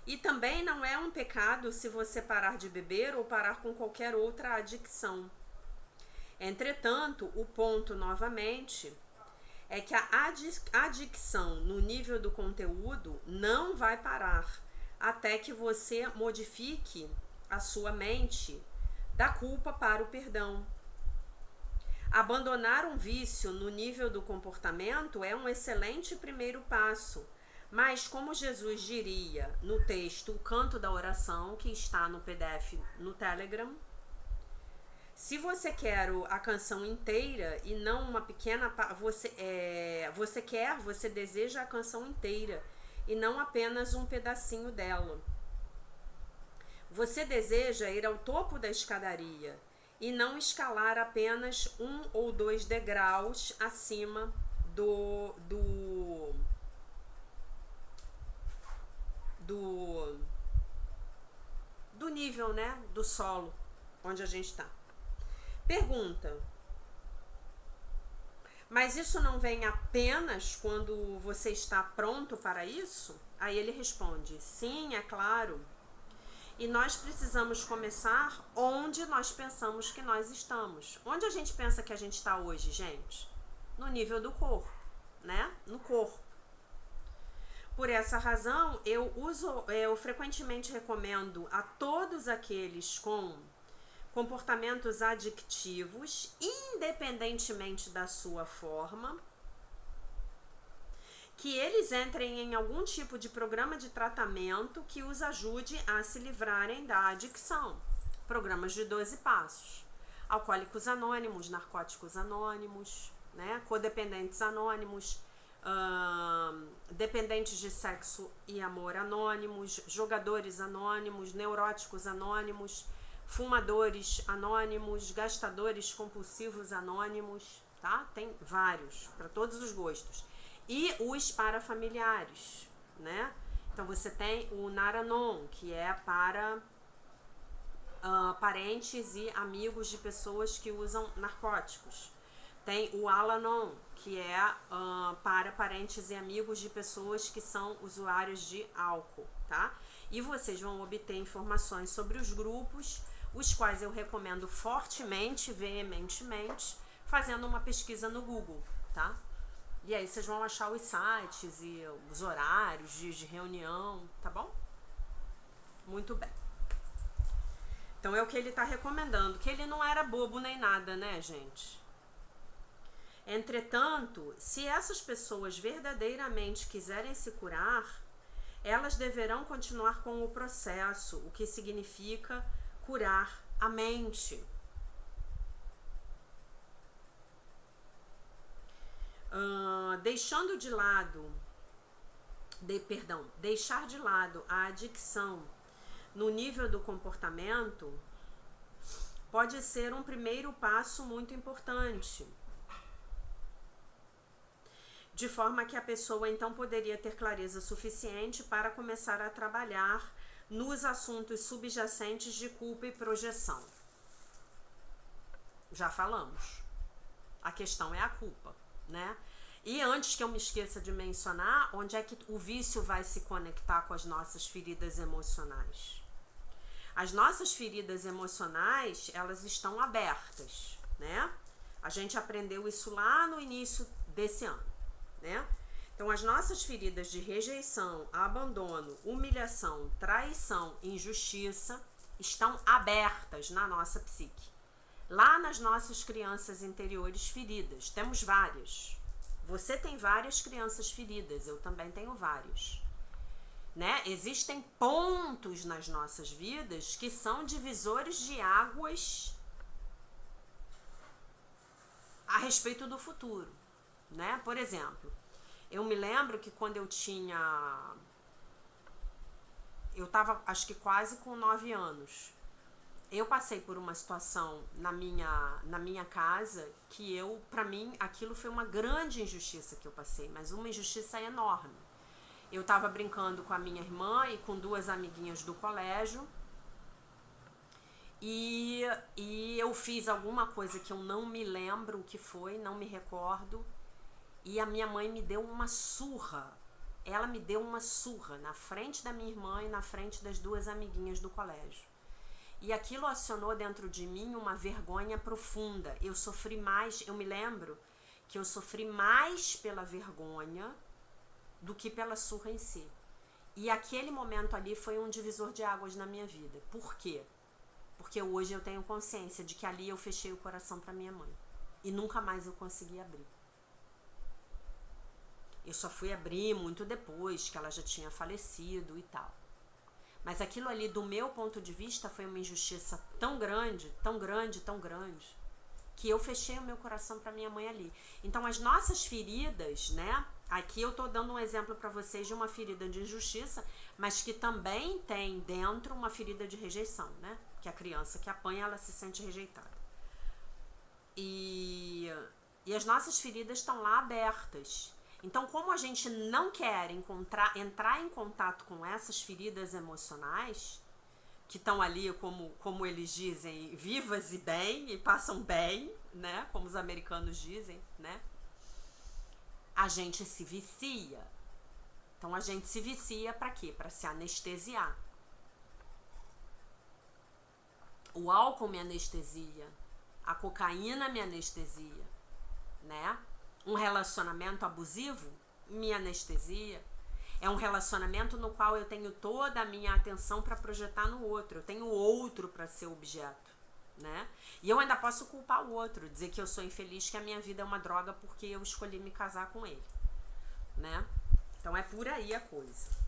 E também não é um pecado se você parar de beber ou parar com qualquer outra adicção. Entretanto, o ponto, novamente, é que a adicção no nível do conteúdo não vai parar até que você modifique a sua mente da culpa para o perdão. Abandonar um vício no nível do comportamento é um excelente primeiro passo, mas como Jesus diria no texto O Canto da Oração, que está no PDF no Telegram, se você quer a canção inteira e não uma pequena você deseja a canção inteira e não apenas um pedacinho dela. Você deseja ir ao topo da escadaria e não escalar apenas 1 ou 2 degraus acima do nível, né, do solo onde a gente está. Pergunta, mas isso não vem apenas quando você está pronto para isso? Aí ele responde, sim, é claro. E nós precisamos começar onde nós pensamos que nós estamos. Onde a gente pensa que a gente está hoje, gente? No nível do corpo, né? No corpo. Por essa razão, eu frequentemente recomendo a todos aqueles com comportamentos adictivos, independentemente da sua forma, que eles entrem em algum tipo de programa de tratamento que os ajude a se livrarem da adicção. Programas de 12 passos. Alcoólicos Anônimos, Narcóticos Anônimos, né? Codependentes Anônimos, dependentes de sexo e amor anônimos, jogadores anônimos, neuróticos anônimos, fumadores anônimos, gastadores compulsivos anônimos, tá? Tem vários, para todos os gostos. E os parafamiliares, né? Então você tem o Naranon, que é para parentes e amigos de pessoas que usam narcóticos. Tem o Al-Anon, que é para parentes e amigos de pessoas que são usuários de álcool, tá? E vocês vão obter informações sobre os grupos, os quais eu recomendo fortemente, veementemente, fazendo uma pesquisa no Google, tá? E aí vocês vão achar os sites e os horários, dias de reunião, tá bom? Muito bem. Então é o que ele está recomendando, que ele não era bobo nem nada, né, gente? Entretanto, se essas pessoas verdadeiramente quiserem se curar, elas deverão continuar com o processo, o que significa curar a mente. Deixar de lado a adicção no nível do comportamento pode ser um primeiro passo muito importante, de forma que a pessoa então poderia ter clareza suficiente para começar a trabalhar nos assuntos subjacentes de culpa e projeção. Já falamos. A questão é a culpa, né? E antes que eu me esqueça de mencionar, onde é que o vício vai se conectar com as nossas feridas emocionais? As nossas feridas emocionais, elas estão abertas, né? A gente aprendeu isso lá no início desse ano, né? Então, as nossas feridas de rejeição, abandono, humilhação, traição, injustiça, estão abertas na nossa psique. Lá nas nossas crianças interiores feridas, temos várias. Você tem várias crianças feridas, eu também tenho vários. Né? Existem pontos nas nossas vidas que são divisores de águas a respeito do futuro, né? Por exemplo, eu me lembro que quando eu estava acho que quase com 9 anos, eu passei por uma situação na minha casa que para mim, aquilo foi uma grande injustiça que eu passei, mas uma injustiça enorme. Eu estava brincando com a minha irmã e com 2 amiguinhas do colégio e eu fiz alguma coisa que eu não me lembro o que foi, não me recordo, e a minha mãe me deu uma surra. Ela me deu uma surra na frente da minha irmã e na frente das 2 amiguinhas do colégio. E aquilo acionou dentro de mim uma vergonha profunda. Eu me lembro que eu sofri mais pela vergonha do que pela surra em si. E aquele momento ali foi um divisor de águas na minha vida. Por quê? Porque hoje eu tenho consciência de que ali eu fechei o coração para minha mãe. E nunca mais eu consegui abrir. Eu só fui abrir muito depois, que ela já tinha falecido e tal. Mas aquilo ali, do meu ponto de vista, foi uma injustiça tão grande, tão grande, tão grande, que eu fechei o meu coração para minha mãe ali. Então, as nossas feridas, né? Aqui eu tô dando um exemplo para vocês de uma ferida de injustiça, mas que também tem dentro uma ferida de rejeição, né? Que a criança que apanha, ela se sente rejeitada. E as nossas feridas estão lá abertas. Então, como a gente não quer entrar em contato com essas feridas emocionais, que estão ali, como eles dizem, vivas e bem, e passam bem, né? Como os americanos dizem, né? A gente se vicia. Então, a gente se vicia para quê? Para se anestesiar. O álcool me anestesia, a cocaína me anestesia, né? Um relacionamento abusivo me anestesia. É um relacionamento no qual eu tenho toda a minha atenção para projetar no outro. Eu tenho o outro para ser objeto, né? E eu ainda posso culpar o outro, dizer que eu sou infeliz, que a minha vida é uma droga porque eu escolhi me casar com ele, né? Então é por aí a coisa.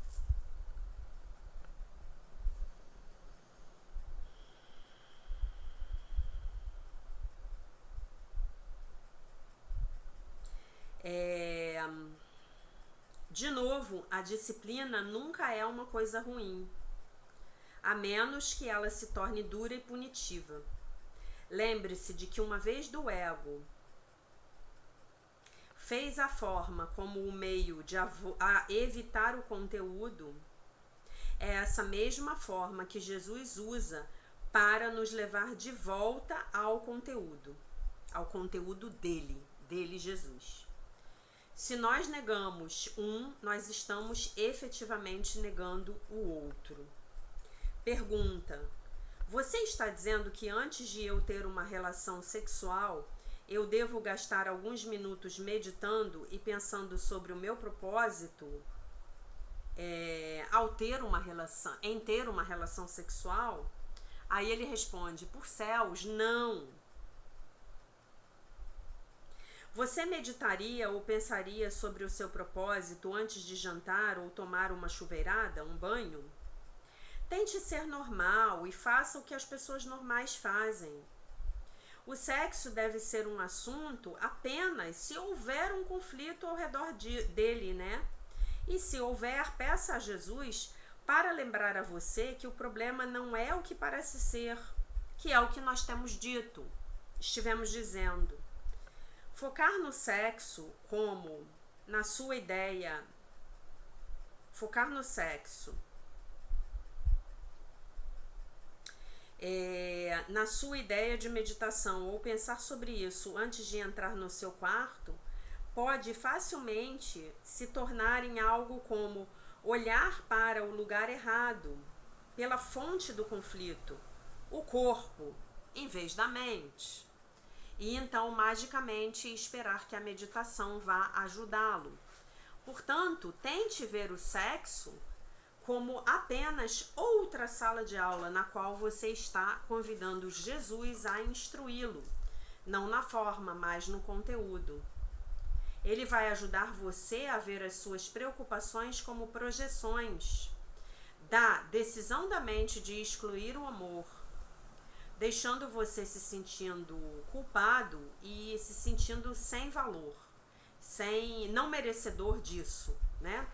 De novo, a disciplina nunca é uma coisa ruim, a menos que ela se torne dura e punitiva. Lembre-se de que uma vez do ego fez a forma como o meio de evitar o conteúdo, é essa mesma forma que Jesus usa para nos levar de volta ao conteúdo dele Jesus. Se nós negamos um, nós estamos efetivamente negando o outro. Pergunta: você está dizendo que antes de eu ter uma relação sexual, eu devo gastar alguns minutos meditando e pensando sobre o meu propósito em ter uma relação sexual? Aí ele responde: por céus, não. Você meditaria ou pensaria sobre o seu propósito antes de jantar ou tomar uma chuveirada, um banho? Tente ser normal e faça o que as pessoas normais fazem. O sexo deve ser um assunto apenas se houver um conflito ao redor dele, né? E se houver, peça a Jesus para lembrar a você que o problema não é o que parece ser, que é o que nós temos dito, estivemos dizendo. Focar no sexo como, na sua ideia, focar no sexo na sua ideia de meditação ou pensar sobre isso antes de entrar no seu quarto, pode facilmente se tornar em algo como olhar para o lugar errado, pela fonte do conflito, o corpo, em vez da mente. E então, magicamente, esperar que a meditação vá ajudá-lo. Portanto, tente ver o sexo como apenas outra sala de aula na qual você está convidando Jesus a instruí-lo, não na forma, mas no conteúdo. Ele vai ajudar você a ver as suas preocupações como projeções da decisão da mente de excluir o amor, deixando você se sentindo culpado e se sentindo sem valor, não merecedor disso, né?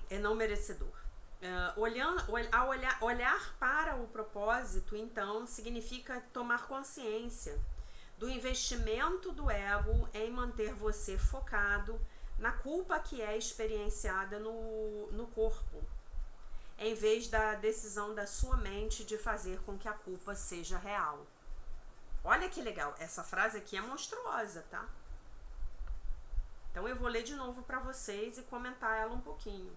É não merecedor. Olhar para o propósito, então, significa tomar consciência do investimento do ego em manter você focado na culpa que é experienciada no corpo, em vez da decisão da sua mente de fazer com que a culpa seja real. Olha que legal, essa frase aqui é monstruosa, tá? Então eu vou ler de novo para vocês e comentar ela um pouquinho.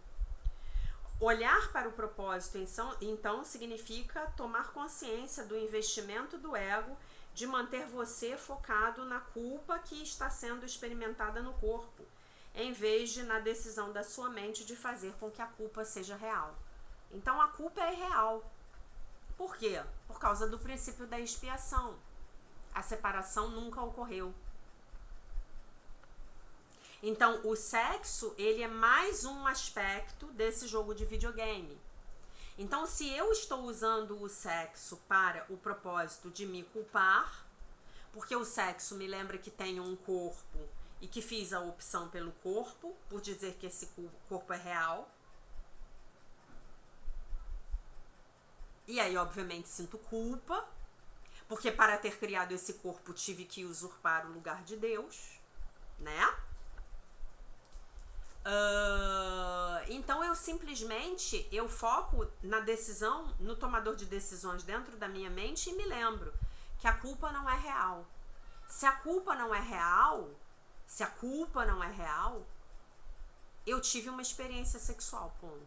Olhar para o propósito, então, significa tomar consciência do investimento do ego de manter você focado na culpa que está sendo experimentada no corpo, em vez de na decisão da sua mente de fazer com que a culpa seja real. Então a culpa é real. Por quê? Por causa do princípio da expiação. A separação nunca ocorreu. Então o sexo, ele é mais um aspecto desse jogo de videogame. Então se eu estou usando o sexo para o propósito de me culpar, porque o sexo me lembra que tenho um corpo e que fiz a opção pelo corpo, por dizer que esse corpo é real, e aí obviamente sinto culpa, porque para ter criado esse corpo tive que usurpar o lugar de Deus, né? Então eu foco na decisão, no tomador de decisões dentro da minha mente e me lembro que a culpa não é real. Se a culpa não é real, eu tive uma experiência sexual, ponto.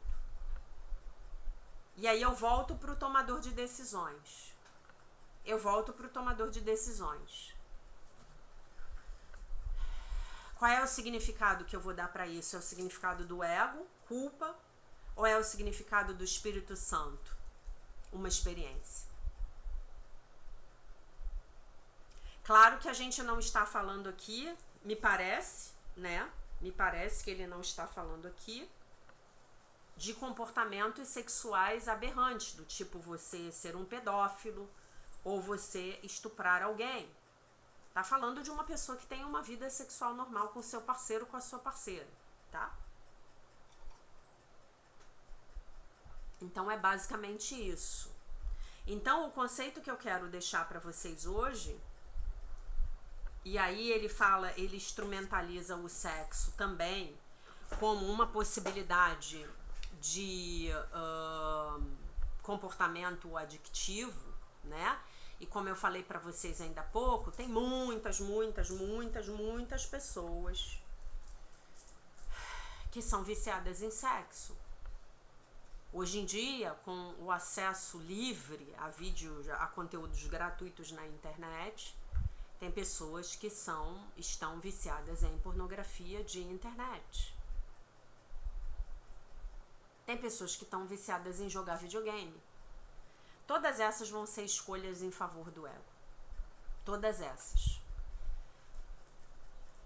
E aí eu volto pro tomador de decisões. Qual é o significado que eu vou dar para isso? É o significado do ego, culpa, ou é o significado do Espírito Santo? Uma experiência. Claro que a gente não está falando aqui, me parece, né? Me parece que ele não está falando aqui de comportamentos sexuais aberrantes, do tipo você ser um pedófilo ou você estuprar alguém. Tá falando de uma pessoa que tem uma vida sexual normal com seu parceiro, com a sua parceira, tá? Então é basicamente isso. Então o conceito que eu quero deixar para vocês hoje, e aí ele instrumentaliza o sexo também como uma possibilidade de comportamento adictivo, né? E como eu falei para vocês ainda há pouco, tem muitas pessoas que são viciadas em sexo. Hoje em dia, com o acesso livre a vídeos, a conteúdos gratuitos na internet, tem pessoas que estão viciadas em pornografia de internet. Tem pessoas que estão viciadas em jogar videogame. Todas essas vão ser escolhas em favor do ego. Todas essas.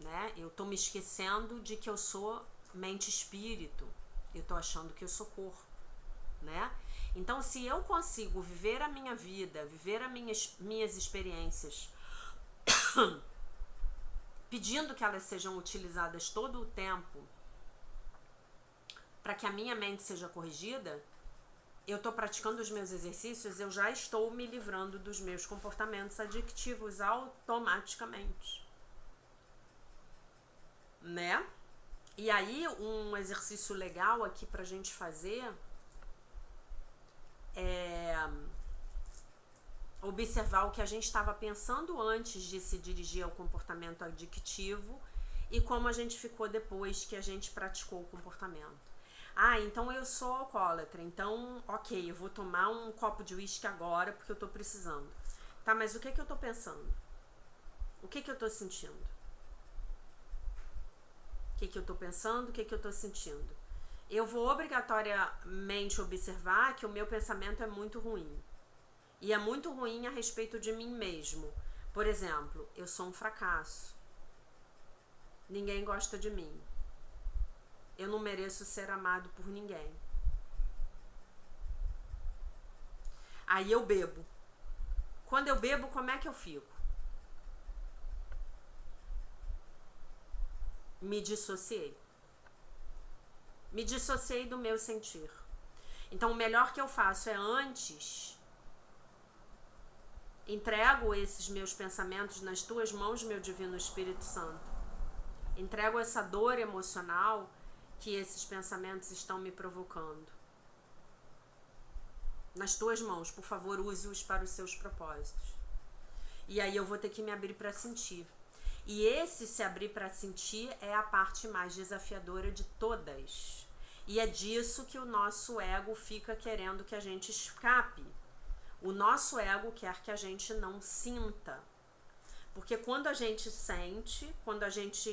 Né? Eu tô me esquecendo de que eu sou mente-espírito. Eu tô achando que eu sou corpo. Né? Então, se eu consigo viver a minha vida, viver as minhas experiências, pedindo que elas sejam utilizadas todo o tempo para que a minha mente seja corrigida, eu estou praticando os meus exercícios, eu já estou me livrando dos meus comportamentos adictivos automaticamente. Né? E aí, um exercício legal aqui pra gente fazer é observar o que a gente estava pensando antes de se dirigir ao comportamento adictivo e como a gente ficou depois que a gente praticou o comportamento. Ah, então eu sou alcoólatra, então, ok, eu vou tomar um copo de uísque agora porque eu tô precisando. Tá, mas o que eu tô pensando? O que eu tô sentindo? O que eu tô pensando? O que eu tô sentindo? Eu vou obrigatoriamente observar que o meu pensamento é muito ruim. E é muito ruim a respeito de mim mesmo. Por exemplo, eu sou um fracasso. Ninguém gosta de mim. Eu não mereço ser amado por ninguém. Aí eu bebo. Quando eu bebo, como é que eu fico? Me dissociei. Me dissociei do meu sentir. Então o melhor que eu faço é antes entrego esses meus pensamentos nas tuas mãos, meu divino Espírito Santo. Entrego essa dor emocional que esses pensamentos estão me provocando. Nas tuas mãos, por favor, use-os para os seus propósitos. E aí eu vou ter que me abrir para sentir. E esse se abrir para sentir é a parte mais desafiadora de todas. E é disso que o nosso ego fica querendo que a gente escape. O nosso ego quer que a gente não sinta. Porque quando a gente sente, quando a gente...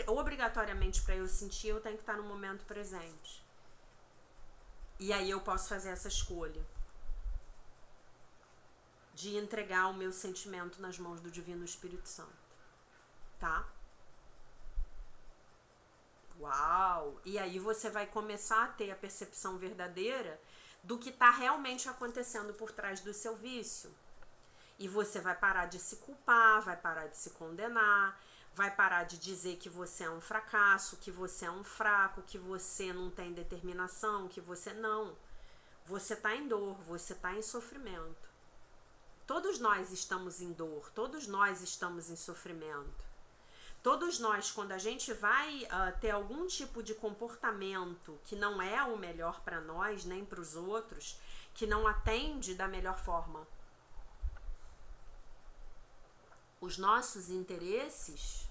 obrigatoriamente para eu sentir, eu tenho que estar no momento presente. E aí eu posso fazer essa escolha de entregar o meu sentimento nas mãos do Divino Espírito Santo. Tá? Uau! E aí você vai começar a ter a percepção verdadeira do que está realmente acontecendo por trás do seu vício. E você vai parar de se culpar, vai parar de se condenar, vai parar de dizer que você é um fracasso, que você é um fraco, que você não tem determinação, que você não. Você está em dor, você está em sofrimento. Todos nós estamos em dor, todos nós estamos em sofrimento. Todos nós, quando a gente vai ter algum tipo de comportamento que não é o melhor para nós, nem para os outros, que não atende da melhor forma os nossos interesses,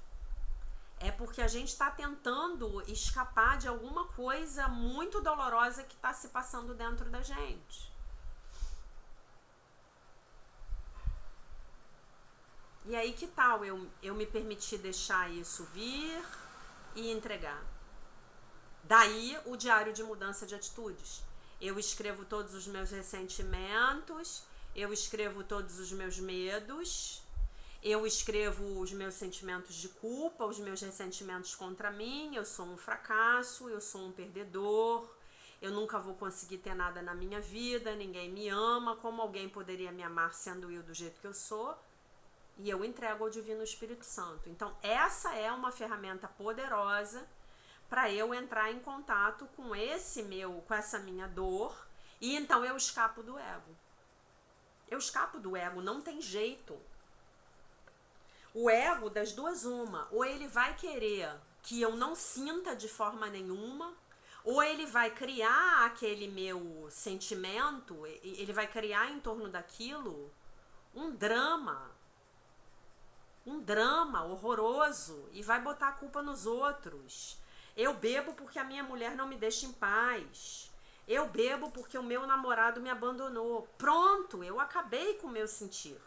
é porque a gente está tentando escapar de alguma coisa muito dolorosa que está se passando dentro da gente. E aí que tal eu me permitir deixar isso vir e entregar? Daí o diário de mudança de atitudes. Eu escrevo todos os meus ressentimentos, eu escrevo todos os meus medos, Eu escrevo os meus sentimentos de culpa, os meus ressentimentos contra mim. Eu sou um fracasso, eu sou um perdedor, eu nunca vou conseguir ter nada na minha vida, ninguém me ama, como alguém poderia me amar sendo eu do jeito que eu sou? E eu entrego ao Divino Espírito Santo. Então essa é uma ferramenta poderosa para eu entrar em contato com essa minha dor, e então eu escapo do ego. Eu escapo do ego, não tem jeito. O ego, das duas uma, ou ele vai querer que eu não sinta de forma nenhuma, ou ele vai criar aquele meu sentimento, ele vai criar em torno daquilo um drama horroroso, e vai botar a culpa nos outros. Eu bebo porque a minha mulher não me deixa em paz. Eu bebo porque o meu namorado me abandonou. Pronto, eu acabei com o meu sentir.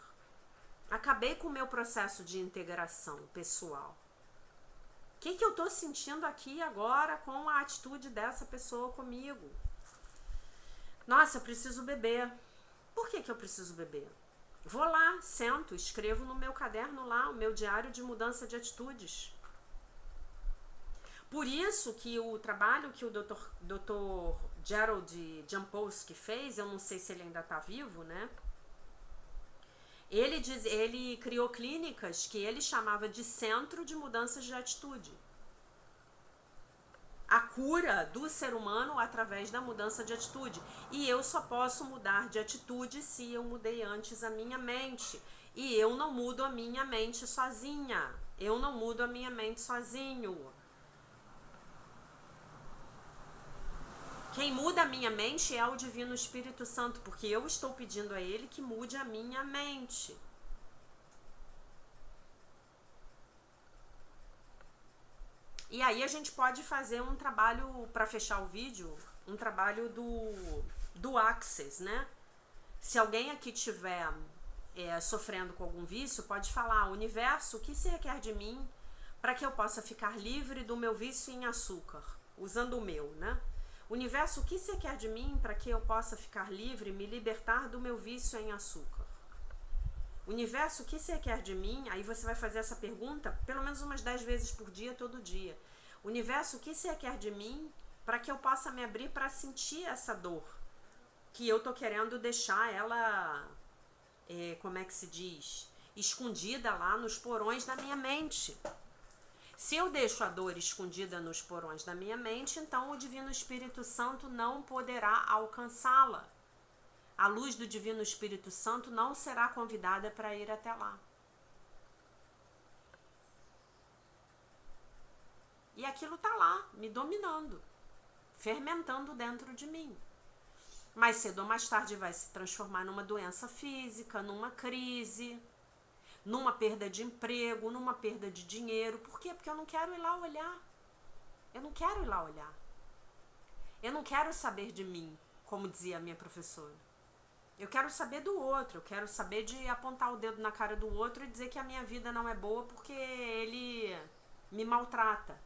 Acabei com o meu processo de integração pessoal. O que eu tô sentindo aqui agora com a atitude dessa pessoa comigo? Nossa, eu preciso beber. Por que eu preciso beber? Vou lá, sento, escrevo no meu caderno lá, o meu diário de mudança de atitudes. Por isso que o trabalho que o Dr. Gerald Jampolsky fez, eu não sei se ele ainda está vivo, né? Ele criou clínicas que ele chamava de centro de mudanças de atitude. A cura do ser humano através da mudança de atitude. E eu só posso mudar de atitude se eu mudei antes a minha mente. E eu não mudo a minha mente sozinha. Eu não mudo a minha mente sozinho. Quem muda a minha mente é o Divino Espírito Santo, porque eu estou pedindo a ele que mude a minha mente. E aí a gente pode fazer um trabalho, para fechar o vídeo, um trabalho do Access, né? Se alguém aqui tiver sofrendo com algum vício, pode falar: universo, o que você requer de mim para que eu possa ficar livre do meu vício em açúcar? Usando o meu, né? Universo, o que você quer de mim para que eu possa ficar livre, me libertar do meu vício em açúcar? Universo, o que você quer de mim? Aí você vai fazer essa pergunta pelo menos umas 10 vezes por dia, todo dia. Universo, o que você quer de mim para que eu possa me abrir para sentir essa dor? Que eu tô querendo deixar ela, como é que se diz? Escondida lá nos porões da minha mente. Se eu deixo a dor escondida nos porões da minha mente, então o Divino Espírito Santo não poderá alcançá-la. A luz do Divino Espírito Santo não será convidada para ir até lá. E aquilo tá lá, me dominando, fermentando dentro de mim. Mais cedo ou mais tarde vai se transformar numa doença física, numa crise, numa perda de emprego, numa perda de dinheiro. Por quê? Porque eu não quero ir lá olhar. Eu não quero ir lá olhar. Eu não quero saber de mim, como dizia a minha professora. Eu quero saber do outro. Eu quero saber de apontar o dedo na cara do outro e dizer que a minha vida não é boa porque ele me maltrata.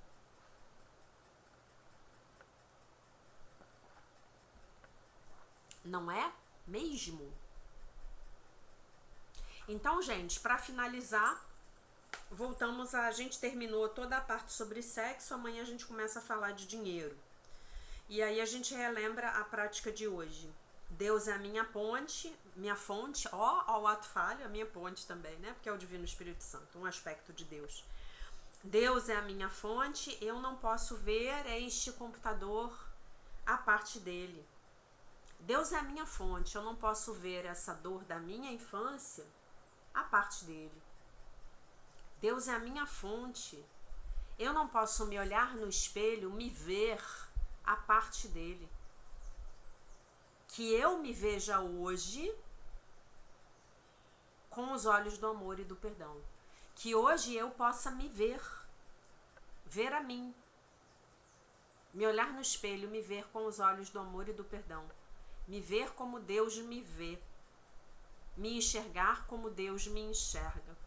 Não é mesmo? Então, gente, para finalizar, a gente terminou toda a parte sobre sexo, amanhã a gente começa a falar de dinheiro. E aí a gente relembra a prática de hoje. Deus é a minha ponte, minha fonte, o ato falho, a minha ponte também, né? Porque é o Divino Espírito Santo, um aspecto de Deus. Deus é a minha fonte, eu não posso ver este computador a parte dele. Deus é a minha fonte, eu não posso ver essa dor da minha infância a parte dele. Deus é a minha fonte, eu não posso me olhar no espelho, me ver a parte dele. Que eu me veja hoje com os olhos do amor e do perdão. Que hoje eu possa me ver a mim. Me olhar no espelho, me ver com os olhos do amor e do perdão. Me ver como Deus me vê. Me enxergar como Deus me enxerga.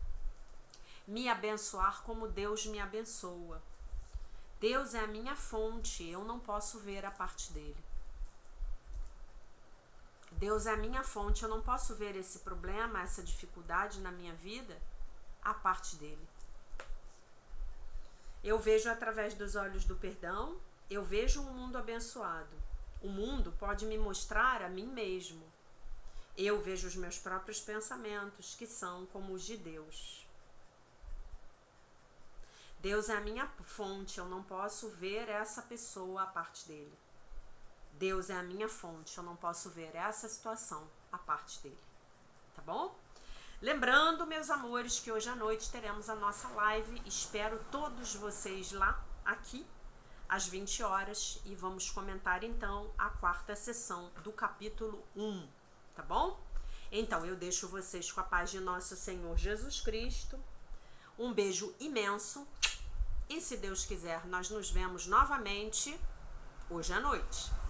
Me abençoar como Deus me abençoa. Deus é a minha fonte, eu não posso ver a parte dele. Deus é a minha fonte, eu não posso ver esse problema, essa dificuldade na minha vida a parte dele. Eu vejo através dos olhos do perdão, eu vejo um mundo abençoado. O mundo pode me mostrar a mim mesmo. Eu vejo os meus próprios pensamentos, que são como os de Deus. Deus é a minha fonte, eu não posso ver essa pessoa a parte dele. Deus é a minha fonte, eu não posso ver essa situação a parte dele. Tá bom? Lembrando, meus amores, que hoje à noite teremos a nossa live. Espero todos vocês lá, aqui, às 20 horas. E vamos comentar, então, a 4ª sessão do capítulo 1. Tá bom? Então, eu deixo vocês com a paz de nosso Senhor Jesus Cristo. Um beijo imenso. E se Deus quiser, nós nos vemos novamente hoje à noite.